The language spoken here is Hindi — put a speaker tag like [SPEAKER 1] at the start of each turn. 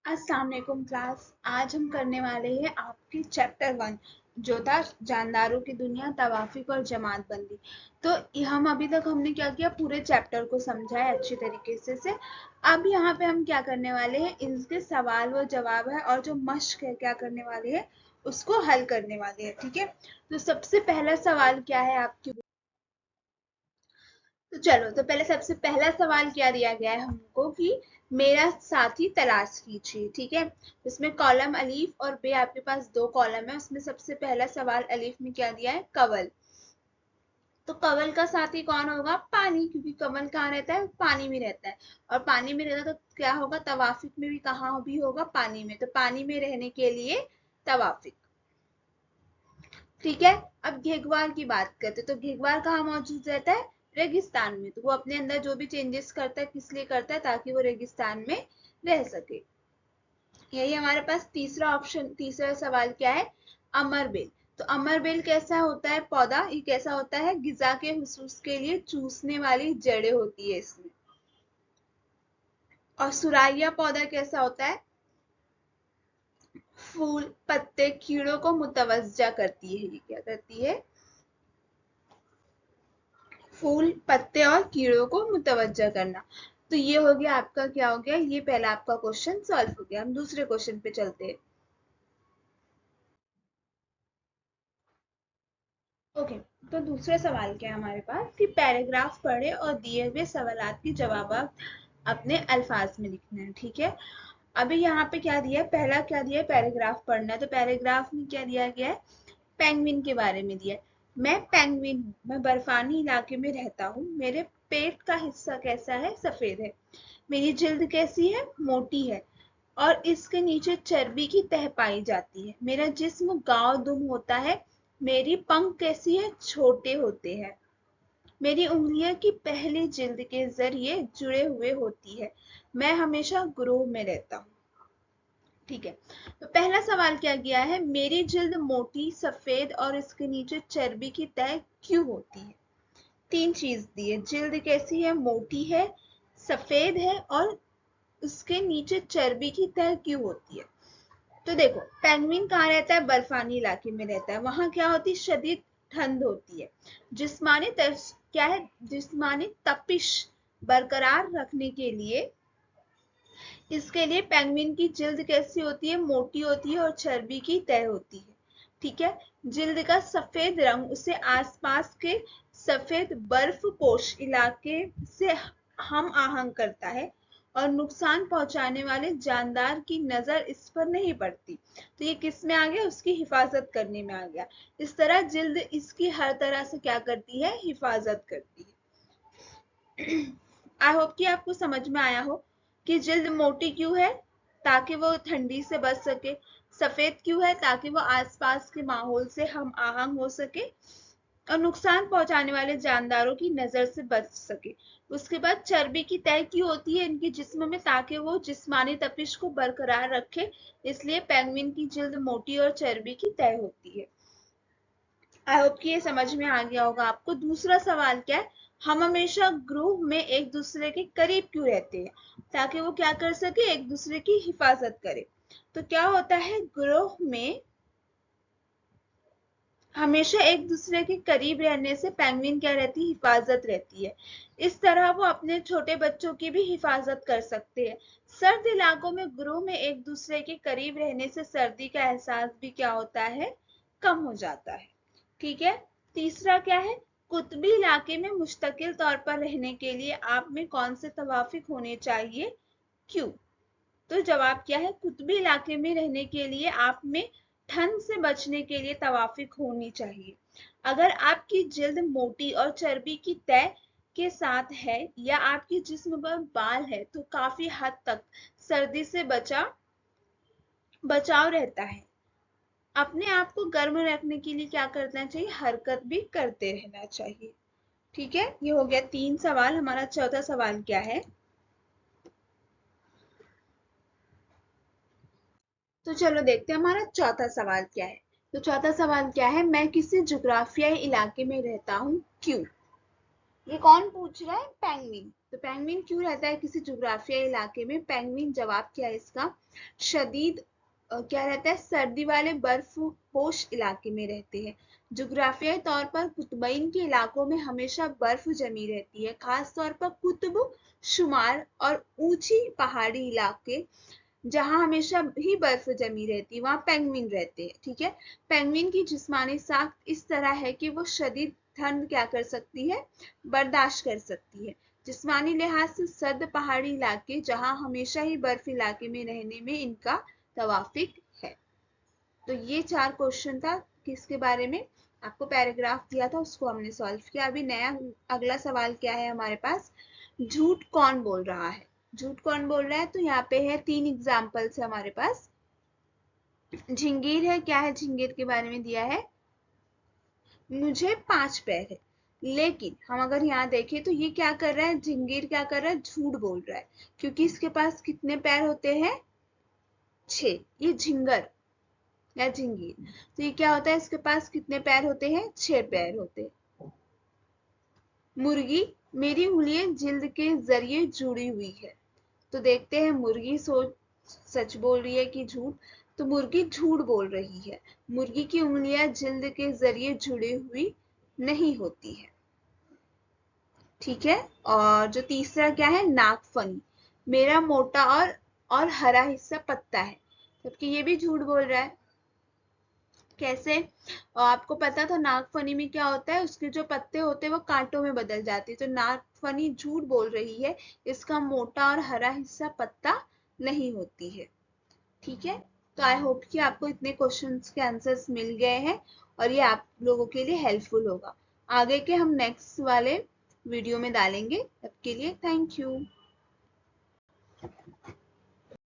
[SPEAKER 1] अस्सलाम वालेकुम क्लास। आज हम करने वाले हैं आपकी चैप्टर 1 जो था जानदारों की दुनिया, तवाफिक और जमातबंदी। तो हम अभी तक हमने क्या किया, पूरे चैप्टर को समझा है अच्छी तरीके से। अब यहाँ पे हम क्या करने वाले हैं, इनके सवाल व जवाब है और जो मश्क है क्या करने वाले हैं, उसको हल करने वाले हैं। ठीक है, तो सबसे पहला सवाल क्या है आपकी, तो चलो, तो पहले सबसे पहला सवाल क्या दिया गया है हमको कि मेरा साथी तलाश कीजिए। ठीक है, इसमें कॉलम अलीफ और बे, आपके पास दो कॉलम है। उसमें सबसे पहला सवाल अलीफ में क्या दिया है, कवल। तो कवल का साथी कौन होगा, पानी, क्योंकि कवल कहाँ रहता है, पानी में रहता है। और पानी में रहता है तो क्या होगा, तवाफिक में भी कहाँ भी होगा, पानी में। तो पानी में रहने के लिए तवाफिक। ठीक है, अब घेगवार की बात करते तो घेगवार कहाँ मौजूद रहता है, रेगिस्तान में। तो वो अपने अंदर जो भी चेंजेस करता है किस लिए करता है, ताकि वो रेगिस्तान में रह सके। यही हमारे पास तीसरा ऑप्शन, तीसरा सवाल क्या है, अमरबेल। तो अमरबेल कैसा होता है पौधा, ये कैसा होता है, गिजा के हुसूस के लिए चूसने वाली जड़ें होती है इसमें। और सुराइया पौधा कैसा होता है, फूल पत्ते कीड़ों को मुतवज्जा करती है। ये क्या करती है, फूल पत्ते और कीड़ों को मुतवज्जा करना। तो ये हो गया आपका, क्या हो गया, ये पहला आपका क्वेश्चन सॉल्व हो गया। हम दूसरे क्वेश्चन पे चलते हैं। ओके, तो दूसरा सवाल क्या है हमारे पास कि पैराग्राफ पढ़े और दिए हुए सवालात के जवाब अपने अल्फाज में लिखने हैं। ठीक है, अभी यहाँ पे क्या दिया है, पहला क्या दिया है, पैराग्राफ पढ़ना है। तो पैराग्राफ में क्या दिया गया है, पेंगुइन के बारे में दिया है। मैं पेंगुइन हूँ, मैं बर्फानी इलाके में रहता हूँ। मेरे पेट का हिस्सा कैसा है, सफेद है। मेरी जिल्द कैसी है, मोटी है और इसके नीचे चर्बी की तह पाई जाती है। मेरा जिस्म गांव दुम होता है। मेरी पंख कैसी है, छोटे होते हैं। मेरी उंगलियां की पहली जिल्द के जरिए जुड़े हुए होती है। मैं हमेशा ग्रोह में रहता हूँ। ठीक है, तो पहला सवाल क्या किया है, मेरी जिल्द मोटी सफेद और इसके नीचे चर्बी की तह क्यों होती है। तीन चीज दी है, जिल्द कैसी है, मोटी है, सफेद है और उसके नीचे चर्बी की तह क्यों होती है। तो देखो, पेंगुइन कहाँ रहता है, बर्फानी इलाके में रहता है। वहां क्या होती है, शदीद ठंड होती है। जिस्मानी क्या है, जिस्मानी तपिश बरकरार रखने के लिए, इसके लिए पेंगुइन की जिल्द कैसी होती है, मोटी होती है और चर्बी की तह होती है। ठीक है, जिल्द का सफेद रंग उसे आसपास के सफेद बर्फ पोश इलाके से हम आहंग करता है और नुकसान पहुंचाने वाले जानदार की नजर इस पर नहीं पड़ती। तो ये किस में आ गया, उसकी हिफाजत करने में आ गया। इस तरह जिल्द इसकी हर तरह से क्या करती है, हिफाजत करती है। आई होप कि आपको समझ में आया हो कि जिल्द मोटी क्यों है, ताकि वो ठंडी से बच सके। सफेद क्यों है, ताकि वो आसपास के माहौल से हम आहंग हो सके और नुकसान पहुंचाने वाले जानदारों की नजर से बच सके। उसके बाद चर्बी की तह क्यों होती है इनके जिस्म में, ताकि वो जिस्मानी तपिश को बरकरार रखे। इसलिए पेंगुइन की जिल्द मोटी और चर्बी की तह होती है। आई होप कि ये समझ में आ गया होगा आपको। दूसरा सवाल क्या है, हम हमेशा ग्रुप में एक दूसरे के करीब क्यों रहते हैं, ताकि वो क्या कर सके, एक दूसरे की हिफाजत करे। तो क्या होता है, ग्रोह में हमेशा एक दूसरे के करीब रहने से पेंगुइन क्या रहती है, हिफाजत रहती है। इस तरह वो अपने छोटे बच्चों की भी हिफाजत कर सकते हैं। सर्द इलाकों में ग्रोह में एक दूसरे के करीब रहने से सर्दी का एहसास भी क्या होता है, कम हो जाता है। ठीक है, तीसरा क्या है, कुतबी इलाके में मुस्तकिल तौर पर रहने के लिए आप में कौन से तवाफिक होने चाहिए, क्यों। तो जवाब क्या है, कुतबी इलाके में रहने के लिए आप में ठंड से बचने के लिए तवाफिक होनी चाहिए। अगर आपकी जिल्द मोटी और चर्बी की तह के साथ है या आपके जिस्म पर बाल है तो काफी हद तक सर्दी से बचाव रहता है। अपने आप को गर्म रखने के लिए क्या करना चाहिए, हरकत भी करते रहना चाहिए। ठीक है, ये हो गया तीन सवाल। हमारा चौथा सवाल क्या है, तो चलो देखते हैं हमारा चौथा सवाल क्या है। तो चौथा सवाल क्या है, मैं किसी जुग्राफियाई इलाके में रहता हूँ, क्यों। ये कौन पूछ रहा है, पेंगुइन। तो पेंगुइन क्यों रहता है किसी जुग्राफिया इलाके में? पेंगुइन जवाब क्या है इसका, शदीद क्या रहता है, सर्दी वाले बर्फपोश इलाके में रहते हैं। जुग्राफियाई तौर पर कुतुबइन के इलाकों में हमेशा बर्फ जमी रहती है, खास तौर पर कुतुब शुमार और ऊंची पहाड़ी इलाके जहां हमेशा ही बर्फ जमी रहती है वहां पेंगुइन रहते हैं। ठीक है, पेंगुइन की जिस्मानी साख्त इस तरह है कि वो शदीद ठंड क्या कर सकती है, बर्दाश्त कर सकती है। जिस्मानी लिहाज से सर्द पहाड़ी इलाके जहां हमेशा ही बर्फ इलाके में रहने में इनका तवाफिक है। तो ये 4 क्वेश्चन था किसके बारे में, आपको पैराग्राफ दिया था उसको हमने सॉल्व किया। अभी नया अगला सवाल क्या है हमारे पास, झूठ कौन बोल रहा है? झूठ कौन बोल रहा है? तो यहाँ पे है 3 एग्जाम्पल्स है हमारे पास। झिंगीर है, क्या है झिंगीर के बारे में दिया है, मुझे 5 पैर है। लेकिन हम अगर यहाँ देखें तो ये क्या कर रहा है, झिंगीर क्या कर रहा है, झूठ बोल रहा है, क्योंकि इसके पास कितने पैर होते हैं, 6। ये झिंगर या झिंगीर, तो ये क्या होता है, इसके पास कितने पैर होते हैं, 6 पैर होते हैं। मुर्गी, मेरी उंगलियां जिल्द के जरिए जुड़ी हुई है। तो देखते हैं मुर्गी सच बोल रही है कि झूठ। तो मुर्गी झूठ बोल रही है, मुर्गी की उंगलियां जिल्द के जरिए जुड़ी हुई नहीं होती है। ठीक है, और जो तीसरा क्या है, नागफनी, मेरा मोटा और हरा हिस्सा पत्ता है, जबकि ये भी झूठ बोल रहा है। कैसे? और आपको पता था नागफनी में क्या होता है, उसके जो पत्ते होते हैं वो कांटों में बदल जाते हैं। तो नागफनी झूठ बोल रही है, इसका मोटा और हरा हिस्सा पत्ता नहीं होती है। ठीक है, तो आई होप कि आपको इतने क्वेश्चंस के आंसर्स मिल गए हैं और ये आप लोगों के लिए हेल्पफुल होगा। आगे के हम नेक्स्ट वाले वीडियो में डालेंगे। तब के लिए थैंक यू।